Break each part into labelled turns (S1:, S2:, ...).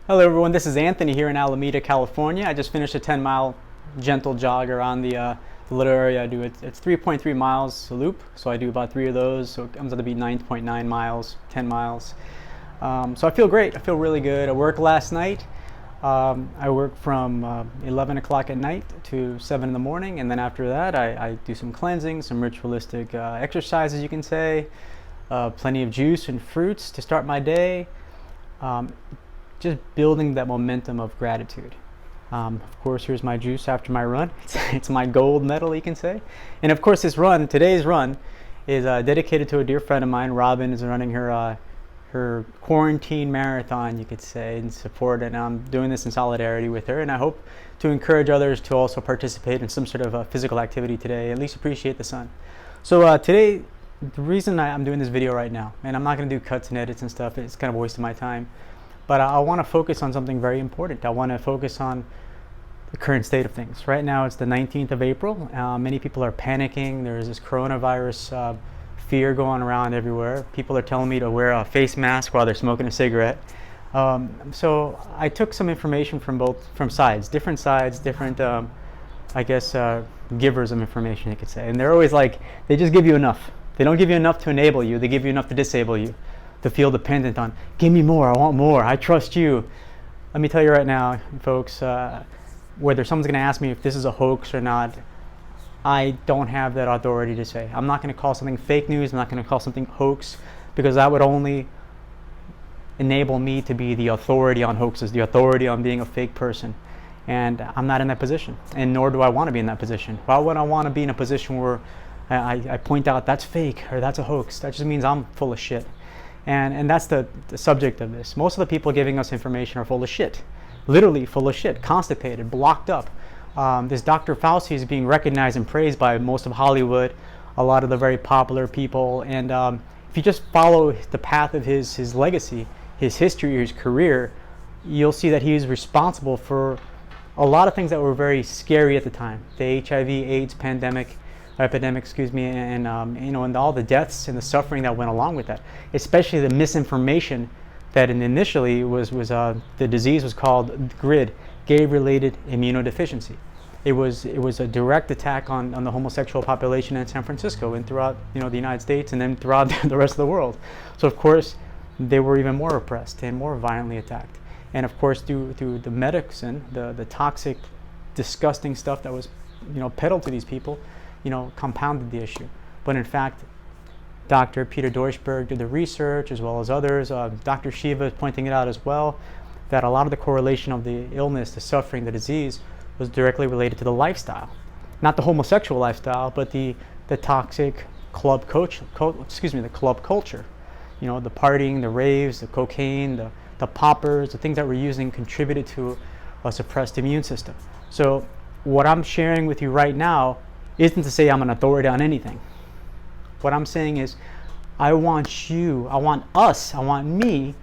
S1: Hello everyone, this is Anthony here in Alameda, California. I just finished a 10-mile gentle jog around the little area I do. It's 3.3 miles a loop, so I do about 3 of those, so it comes out to be 9.9 miles, 10 miles. So I feel great, I feel really good. I worked last night. I worked from 11 o'clock at night to 7 in the morning, and then after that I do some cleansing, some ritualistic exercises, you can say, plenty of juice and fruits to start my day. Just building that momentum of gratitude. Of course, here's my juice after my run. It's my gold medal, you can say. And of course, today's run, is dedicated to a dear friend of mine. Robin is running her quarantine marathon, you could say, in support. And I'm doing this in solidarity with her. And I hope to encourage others to also participate in some sort of physical activity today, at least appreciate the sun. So today, the reason I'm doing this video right now, and I'm not going to do cuts and edits and stuff, it's kind of a waste of my time. But I want to focus on something very important. I want to focus on the current state of things. Right now it's the 19th of April. Many people are panicking. There's this coronavirus fear going around everywhere. People are telling me to wear a face mask while they're smoking a cigarette. So I took some information from different sides, different, givers of information, you could say. And they're always like, they just give you enough. They don't give you enough to enable you. They give you enough to disable you, to feel dependent on, give me more, I want more, I trust you. Let me tell you right now, folks, whether someone's going to ask me if this is a hoax or not, I don't have that authority to say. I'm not going to call something fake news, I'm not going to call something hoax, because that would only enable me to be the authority on hoaxes, the authority on being a fake person. And I'm not in that position, and nor do I want to be in that position. Why would I want to be in a position where I point out that's fake or that's a hoax? That just means I'm full of shit. And that's the subject of this. Most of the people giving us information are full of shit. Literally full of shit, constipated, blocked up. This Dr. Fauci is being recognized and praised by most of Hollywood, a lot of the very popular people. And if you just follow the path of his legacy, his history, his career, you'll see that he's responsible for a lot of things that were very scary at the time. The HIV/AIDS epidemic, and and all the deaths and the suffering that went along with that, especially the misinformation that initially was the disease was called GRID, gay-related immunodeficiency. It was a direct attack on the homosexual population in San Francisco and throughout the United States and then throughout the rest of the world. So of course they were even more oppressed and more violently attacked. And of course through the medicine, the toxic, disgusting stuff that was peddled to these people, compounded the issue. But in fact, Dr. Peter Deutschberg did the research, as well as others. Dr. Shiva is pointing it out as well, that a lot of the correlation of the illness, the suffering, the disease was directly related to the lifestyle. Not the homosexual lifestyle, but the toxic club culture. The club culture. The partying, the raves, the cocaine, the poppers, the things that we're using contributed to a suppressed immune system. So what I'm sharing with you right now isn't to say I'm an authority on anything. What I'm saying is I want me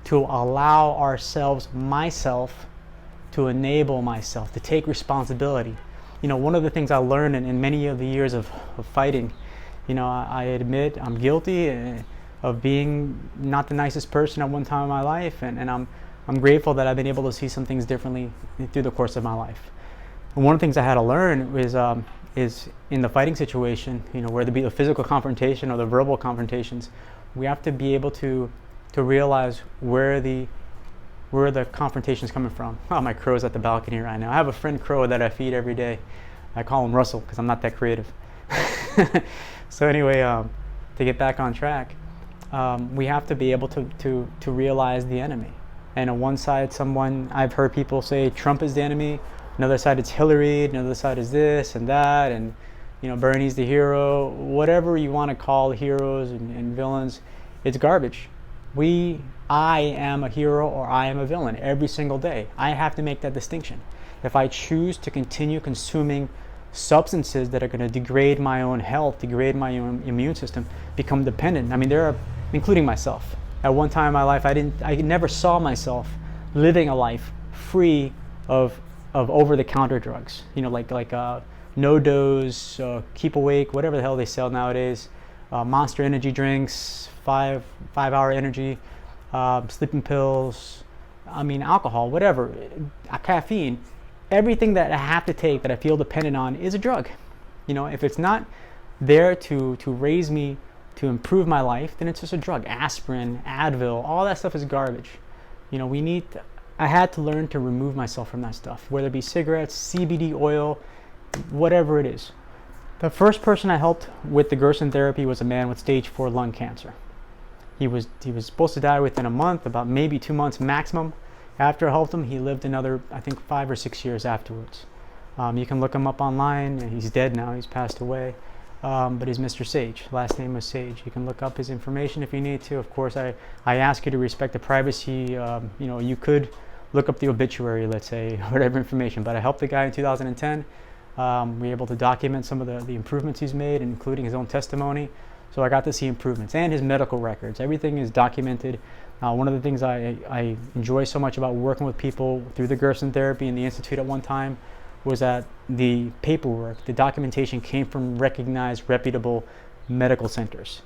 S1: to allow ourselves, myself, to enable myself, to take responsibility. One of the things I learned in many of the years of fighting, I admit I'm guilty of being not the nicest person at one time in my life, and I'm grateful that I've been able to see some things differently through the course of my life. And one of the things I had to learn is in the fighting situation, whether it be the physical confrontation or the verbal confrontations, we have to be able to realize where the confrontation is coming from. Oh, my crow's at the balcony right now. I have a friend crow that I feed every day. I call him Russell because I'm not that creative. So anyway, to get back on track, we have to be able to realize the enemy. And on one side, I've heard people say Trump is the enemy. Another side it's Hillary, another side is this and that, and Bernie's the hero. Whatever you want to call heroes and villains, it's garbage. I am a hero or I am a villain every single day. I have to make that distinction. If I choose to continue consuming substances that are going to degrade my own health, degrade my own immune system, become dependent. Including myself. At one time in my life, I never saw myself living a life free of over-the-counter drugs, like no dose, keep awake, whatever the hell they sell nowadays, Monster energy drinks, 5 hour energy, sleeping pills. alcohol, whatever, caffeine, everything that I have to take that I feel dependent on is a drug. If it's not there to raise me, to improve my life, then it's just a drug. Aspirin, Advil, all that stuff is garbage. I had to learn to remove myself from that stuff, whether it be cigarettes, CBD oil, whatever it is. The first person I helped with the Gerson therapy was a man with stage 4 lung cancer. He was supposed to die within a month, about maybe 2 months maximum. After I helped him, he lived another, I think, 5 or 6 years afterwards. You can look him up online. He's dead now. He's passed away. But he's Mr. Sage. Last name was Sage. You can look up his information if you need to. Of course, I ask you to respect the privacy. You could look up the obituary, let's say, whatever information. But I helped the guy in 2010. We were able to document some of the improvements he's made, including his own testimony. So I got to see improvements and his medical records. Everything is documented. One of the things I enjoy so much about working with people through the Gerson therapy and the Institute at one time was that the paperwork, the documentation came from recognized, reputable medical centers,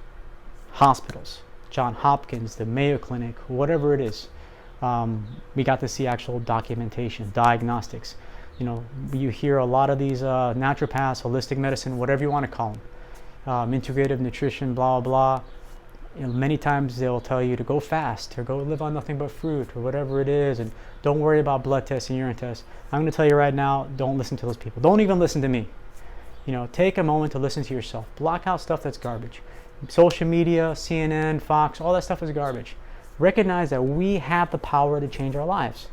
S1: hospitals, Johns Hopkins, the Mayo Clinic, whatever it is. We got to see actual documentation, diagnostics. You hear a lot of these naturopaths, holistic medicine, whatever you want to call them, integrative nutrition, blah, blah. Many times they'll tell you to go fast or go live on nothing but fruit or whatever it is, and don't worry about blood tests and urine tests. I'm going to tell you right now, don't listen to those people. Don't even listen to me. Take a moment to listen to yourself. Block out stuff that's garbage. Social media, CNN, Fox, all that stuff is garbage. Recognize that we have the power to change our lives.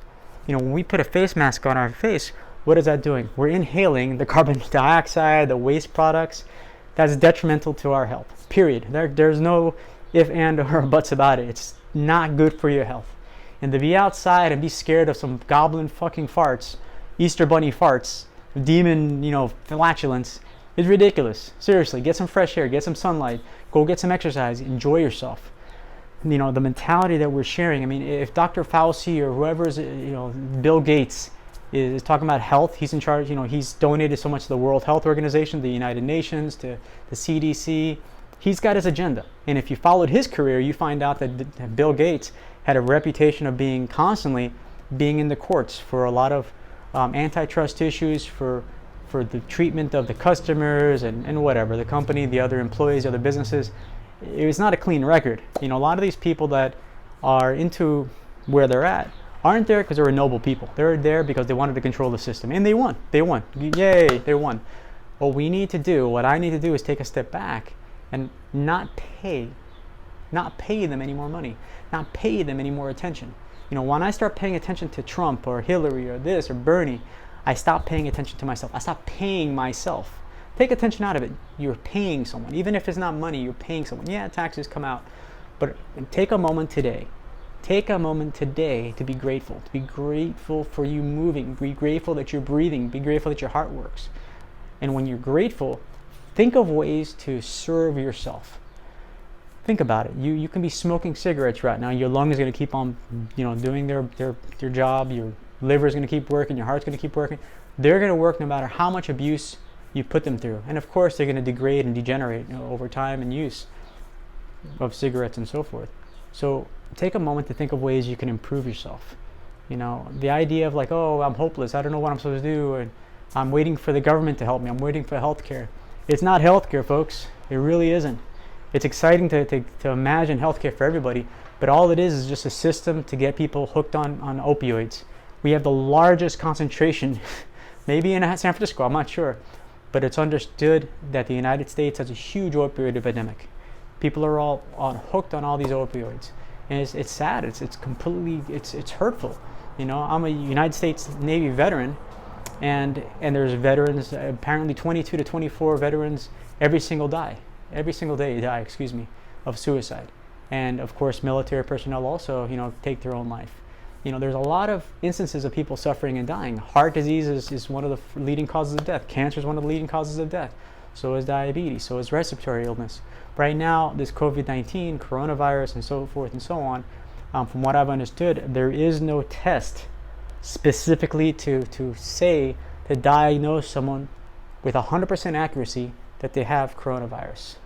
S1: When we put a face mask on our face, what is that doing? We're inhaling the carbon dioxide, the waste products. That's detrimental to our health, period. There's no if, and, or buts about it. It's not good for your health. And to be outside and be scared of some goblin fucking farts, Easter bunny farts, demon, flatulence, is ridiculous. Seriously, get some fresh air, get some sunlight, go get some exercise, enjoy yourself. The mentality that we're sharing. If Dr. Fauci or whoever's, Bill Gates is talking about health, he's in charge, he's donated so much to the World Health Organization, the United Nations, to the CDC. He's got his agenda. And if you followed his career, you find out that Bill Gates had a reputation of constantly being in the courts for a lot of antitrust issues, for the treatment of the customers and whatever, the company, the other employees, other businesses. It was not a clean record. A lot of these people that are into where they're at aren't there because they were noble people. They're there because they wanted to control the system. And they won. Yay, they won. What I need to do is take a step back and not pay them any more money, not pay them any more attention. When I start paying attention to Trump or Hillary or this or Bernie, I stop paying attention to myself. I stop paying myself. Take attention out of it. You're paying someone. Even if it's not money, you're paying someone. Yeah, taxes come out. But take a moment today. Take a moment today to be grateful. To be grateful for you moving. Be grateful that you're breathing. Be grateful that your heart works. And when you're grateful, think of ways to serve yourself. Think about it. You can be smoking cigarettes right now. Your lung is going to keep on, doing their job. Your liver is going to keep working. Your heart's going to keep working. They're going to work no matter how much abuse you put them through. And of course, they're going to degrade and degenerate over time and use of cigarettes and so forth. So take a moment to think of ways you can improve yourself. The idea of I'm hopeless. I don't know what I'm supposed to do. And I'm waiting for the government to help me. I'm waiting for healthcare. It's not healthcare, folks. It really isn't. It's exciting to imagine healthcare for everybody, but all it is just a system to get people hooked on opioids. We have the largest concentration, maybe in San Francisco, I'm not sure, but it's understood that the United States has a huge opioid epidemic. People are all hooked on all these opioids, and it's sad. It's completely it's hurtful. I'm a United States Navy veteran, and there's veterans, apparently 22 to 24 veterans every single day die, of suicide. And of course, military personnel also, take their own life. There's a lot of instances of people suffering and dying. Heart disease is one of the leading causes of death. Cancer is one of the leading causes of death. So is diabetes. So is respiratory illness. Right now, this COVID-19, coronavirus, and so forth and so on, from what I've understood, there is no test specifically to diagnose someone with 100% accuracy that they have coronavirus.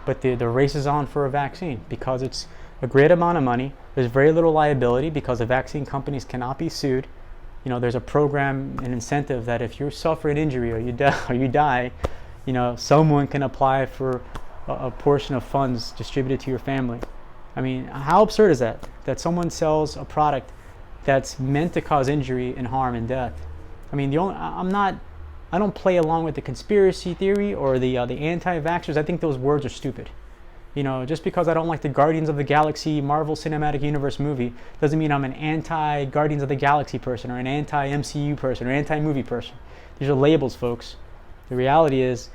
S1: But the race is on for a vaccine because it's a great amount of money. There's very little liability because the vaccine companies cannot be sued. You know, there's a program, an incentive that if you suffer an injury or you die, you know, someone can apply for a portion of funds distributed to your family. I mean, how absurd is that? That someone sells a product that's meant to cause injury and harm and death. I mean, I don't play along with the conspiracy theory or the anti-vaxxers. I think those words are stupid. You know, just because I don't like the Guardians of the Galaxy Marvel Cinematic Universe movie doesn't mean I'm an anti-Guardians of the Galaxy person or an anti-MCU person or anti-movie person. These are labels, folks. The reality is,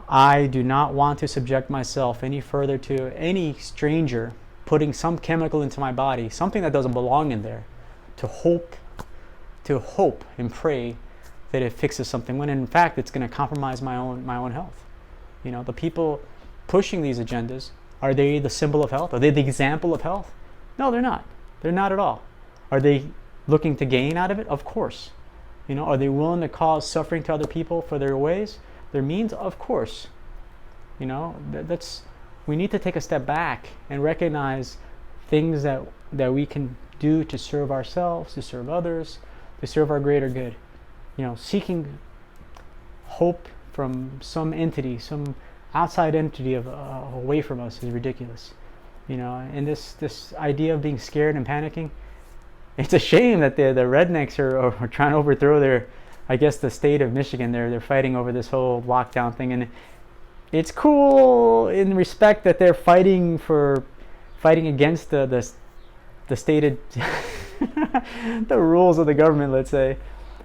S1: I do not want to subject myself any further to any stranger putting some chemical into my body, something that doesn't belong in there, to hope and pray that it fixes something, when in fact it's going to compromise my own health. You know, the people pushing these agendas, are they the symbol of health? Are they the example of health? No, they're not. They're not at all. Are they looking to gain out of it? Of course. You know, are they willing to cause suffering to other people for their ways, their means? Of course. You know, we need to take a step back and recognize things that we can do to serve ourselves, to serve others, to serve our greater good. You know, seeking hope from some entity, some outside entity away from us is ridiculous. You know, and this idea of being scared and panicking, it's a shame that the rednecks are trying to overthrow the state of Michigan. They're fighting over this whole lockdown thing, and it's cool in respect that they're fighting against the stated the rules of the government, let's say.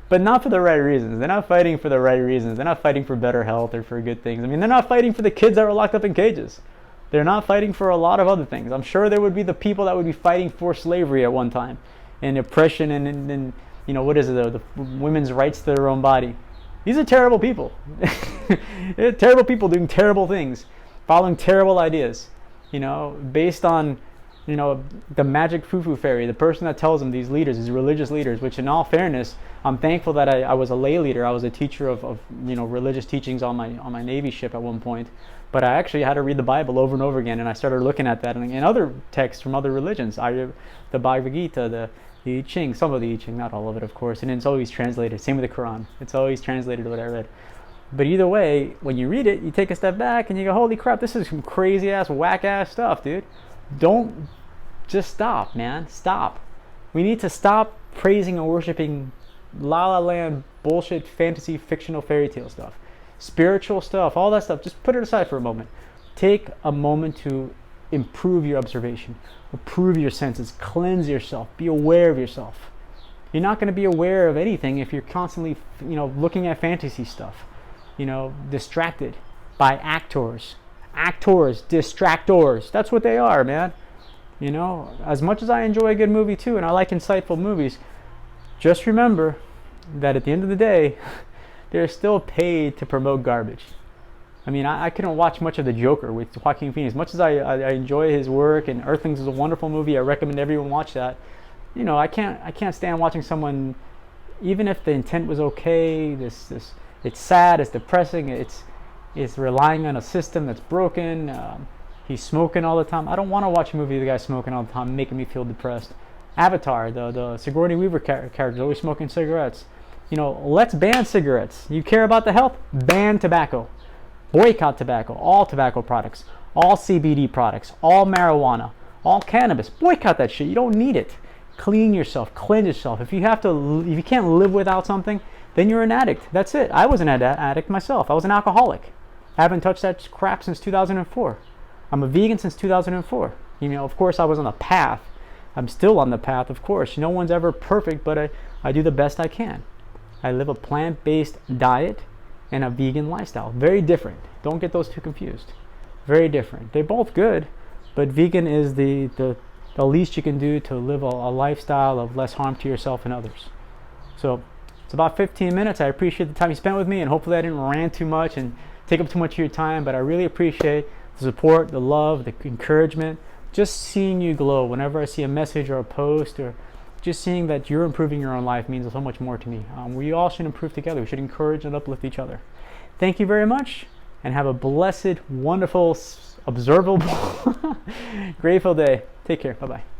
S1: But not for the right reasons. They're not fighting for the right reasons. They're not fighting for better health or for good things. I mean, they're not fighting for the kids that were locked up in cages. They're not fighting for a lot of other things. I'm sure there would be the people that would be fighting for slavery at one time, and oppression, and you know, what is it, the women's rights to their own body. These are terrible people. They're terrible people doing terrible things, following terrible ideas, you know, based on, you know, the magic foo-foo fairy, the person that tells them, these leaders, these religious leaders, which in all fairness, I'm thankful that I was a lay leader. I was a teacher of you know, religious teachings on my Navy ship at one point. But I actually had to read the Bible over and over again, and I started looking at that and other texts from other religions. The Bhagavad Gita, the I Ching, some of the I Ching, not all of it, of course, and it's always translated. Same with the Quran. It's always translated what I read. But either way, when you read it, you take a step back and you go, holy crap, this is some crazy-ass, whack-ass stuff, dude. Don't just stop, man. Stop. We need to stop praising and worshiping La La Land bullshit, fantasy, fictional, fairy tale stuff. Spiritual stuff, all that stuff, just put it aside for a moment. Take a moment to improve your observation, improve your senses, cleanse yourself, be aware of yourself. You're not going to be aware of anything if you're constantly, you know, looking at fantasy stuff, you know, distracted by actors, distractors. That's what they are, man. You know, as much as I enjoy a good movie too, and I like insightful movies, just remember that at the end of the day, they're still paid to promote garbage. I mean, I couldn't watch much of The Joker with Joaquin Phoenix. As much as I enjoy his work, and Earthlings is a wonderful movie, I recommend everyone watch that. You know, I can't stand watching someone, even if the intent was okay. It's sad, it's depressing, it's relying on a system that's broken. He's smoking all the time. I don't want to watch a movie with the guy smoking all the time, making me feel depressed. Avatar, the Sigourney Weaver character always smoking cigarettes. You know, let's ban cigarettes. You care about the health? Ban tobacco. Boycott tobacco. All tobacco products. All CBD products. All marijuana. All cannabis. Boycott that shit. You don't need it. Clean yourself. Cleanse yourself. If you can't live without something, then you're an addict. That's it. I was an addict myself. I was an alcoholic. I haven't touched that crap since 2004. I'm a vegan since 2004. You know, of course, I was on a path. I'm still on the path, of course. No one's ever perfect, but I do the best I can. I live a plant-based diet and a vegan lifestyle. Very different. Don't get those two confused. Very different. They're both good, but vegan is the least you can do to live a lifestyle of less harm to yourself and others. So it's about 15 minutes. I appreciate the time you spent with me, and hopefully I didn't rant too much and take up too much of your time, but I really appreciate the support, the love, the encouragement, just seeing you glow. Whenever I see a message or a post, or just seeing that you're improving your own life means so much more to me. We all should improve together. We should encourage and uplift each other. Thank you very much, and have a blessed, wonderful, observable, grateful day. Take care. Bye bye.